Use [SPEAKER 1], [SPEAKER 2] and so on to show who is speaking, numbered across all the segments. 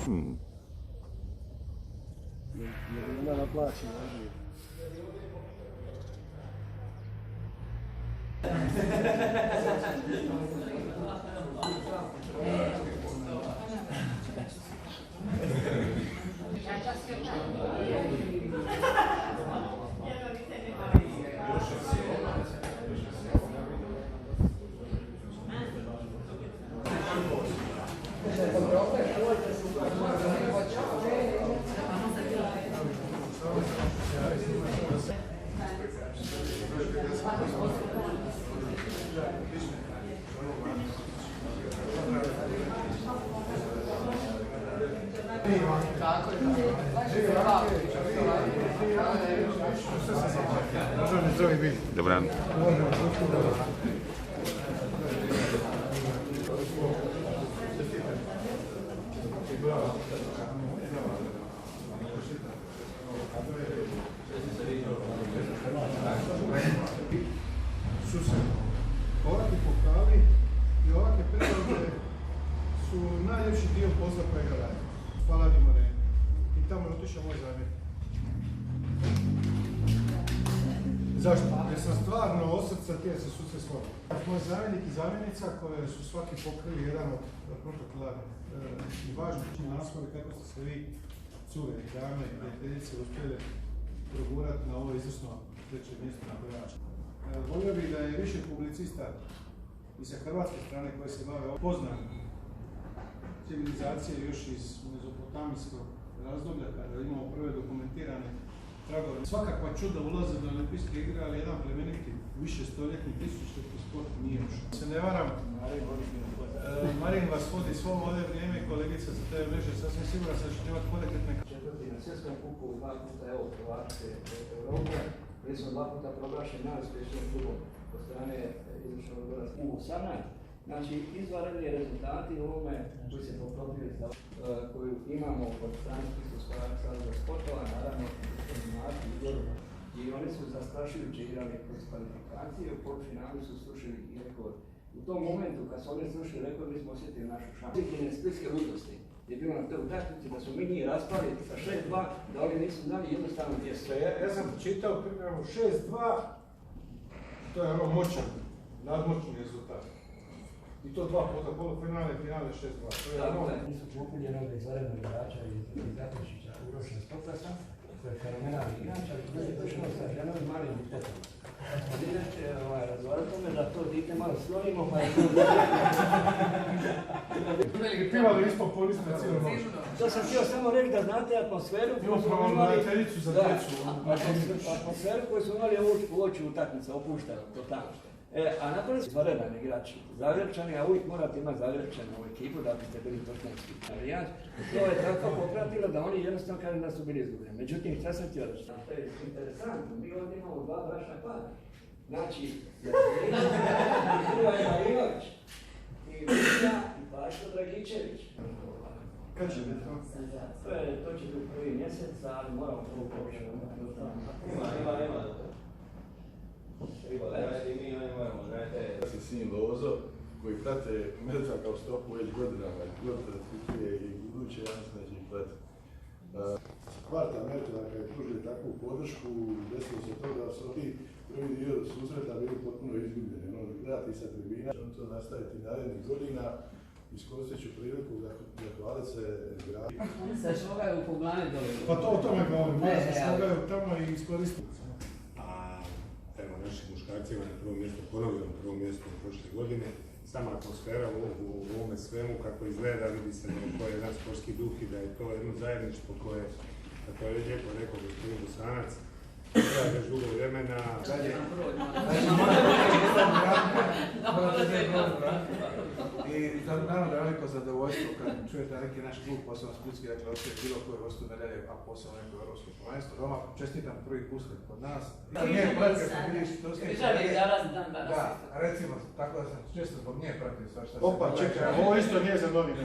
[SPEAKER 1] Jer onda naplaći, ne?
[SPEAKER 2] Dobar dan.
[SPEAKER 3] Su se ovakvi pokali i ovakve predloge su najljepši dio posla kojega radim. Spaladi Moreni. I tamo je otišao moj zamjenik. Zašto? Jer sam stvarno od srca htio se susresti. Moj zamjenik i zamjenica koje su svaki pokrili jedan od protokolarnih i važnih naslova kako ste se vi, cure i dame i prijateljice, uspjeli progurati na ovo izvrsno treće mjesto na Hrvatsku. Volio bih da je više publicista i sa hrvatske strane koje se bave poznam civilizacije još iz mezopotamijskog razdoblja kada imamo prve dokumentirane tragove. Svakakva čuda ulaze do olimpijske igre, ali jedan plemeniti višestoljetni tisućljetni sport nije ušao. Se ne varam, Marin vas vodi svo ovdje vrijeme i kolegica za te mreže, sasvim siguran sam da ćete imati kvalitetne.
[SPEAKER 4] Četvrti na svjetskom kupu, 2 puta evo Hrvatske Europe, gdje smo 2 puta proglašeni najuspješnijim klubom od strane izvršnog odbora u 18. Znači, izvanredni rezultati u ovome koji se poklopili koju imamo od strane Splitskog saveza sportova, naravno Marku i Goru. I oni su zastrašujuće igrali kroz kvalifikacije, u polufinalu su srušili i rekord. U tom momentu kad su oni srušili rekord, mi smo osjetili našu šansu. Slikine splitske ludosti je bilo na toj utakmici da su mi njih raspali sa 6-2, da oni nisu znali jednostavno gdje su.
[SPEAKER 3] Ja sam čitao primjerom 6-2, to je ono moćan, nadmoćni rezultat. I to 2 puta, polufinale i finale 6-2.
[SPEAKER 4] Tako je. Nisu kupili jednog izvanrednog igrača iz Zaprešića, Uroša Stoklasa, koji je fenomenalni igrač, ali koji je došao sa ženom i malim ditetom. Inače, razgovarati tome da to dite malo slonimo, pa je to
[SPEAKER 3] pivali ispod polisne cijelu noć.
[SPEAKER 4] To sam htio samo reći da znate atmosferu koju su imali... Atmosferu koju su imali u oči utakmice, opušteno, totalno. A nakon su izvanredan igrač Zagrepčani, a uvijek morate imati Zagrepčana u ekipu da biste bili točnjački navijač. To je tako popratilo da oni jednostavno kažem da su bili izgubljeni. Međutim, šta sam htio reći? To je interesantno, mi ovdje imamo 2 bračna para. Znači, Hrvoje Marijović i Luka i Paško Dragičević.
[SPEAKER 3] Kad će biti to?
[SPEAKER 4] To će biti prvi mjesec, ali moramo prvo površati. Ima.
[SPEAKER 5] Ja sam sin Lozo koji prate Mrtvaka u stopu već godinama, i buduće, ja mislim da će ih pratiti. Kvarta Mrtvaka je pružili takvu podršku, desilo se to da su ti prvi dio susreta bili potpuno izgubljeni. Gledati sa tribina, on to nastaviti narednih godina, iskoristit ću priliku zahvaliti se gradu.
[SPEAKER 6] Sa šogaju u Poglane dole.
[SPEAKER 3] Pa to o tome govorim, da se šogaju tamo i iskoristiti.
[SPEAKER 7] Evo, našim muškarcima na prvom mjestu, ponovno na prvom mjestu prošle godine. Sama atmosfera u ovome svemu, kako izgleda, vidi se da je jedan sportski duh i da je to jedno zajedništvo koje, kako je lijepo rekao gospodin Bosanac, treba već dugo vremena.
[SPEAKER 8] I naravno da je veliko zadovoljstvo kad čujete neki naš klub, posebno Splitski, dakle ostaje bilo koje vrstu medalje, a posebno neko evropsko prvenstvo. Vama čestitam prvi puslet kod nas. Nije pratio sam vidiš turske medalje. Da, recimo, tako da sam često zbog nje pratio sva šta se...
[SPEAKER 3] Opa, čekaj, ovo isto nije za novine.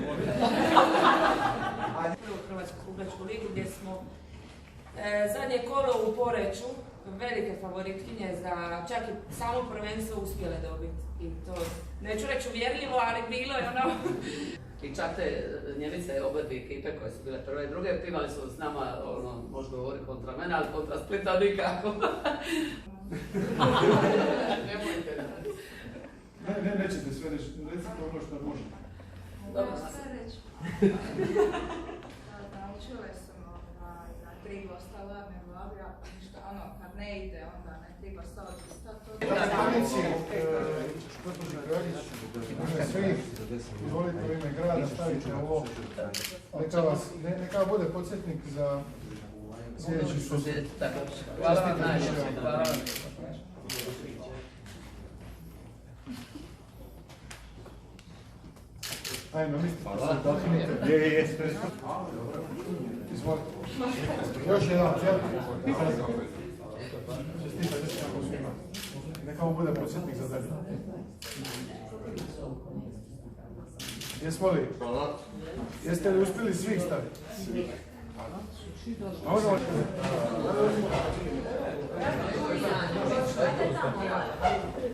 [SPEAKER 9] Prvu Hrvatsku kupačku ligu gdje smo zadnje kolo u Poreču, velike favoritkinje za čak i samo prvenstvo uspjele dobiti. I to, neću reći uvjerljivo, ali bilo je ono...
[SPEAKER 6] I čak te Njemice, obe dvije ekipe koje su bile prve i druge, pivali su s nama, ono, možda govori kontra mene, ali kontra Splita nikako. Nemojte.
[SPEAKER 3] Nećete sve reći, recite ono što može.
[SPEAKER 6] Dobro.
[SPEAKER 1] Sve reći. Naučile sam na 3 gosta ladne vlade, ako ništa, ono, kad ne ide, onda ne treba staviti stato.
[SPEAKER 3] Gospođi Kragić, ime svih, izvolite u ime grada, stavite ovo, neka bude podsjetnik za sljedeći susret.
[SPEAKER 6] Hvala vam najljepše. Hvala vam.
[SPEAKER 3] Ajmo, mislite se dokinite. Je. Izvolite. Još jedan, neka mu bude podsjetnik za dalje. Jesmo li? Hvala. Jeste li uspjeli svih staviti? Možemo li?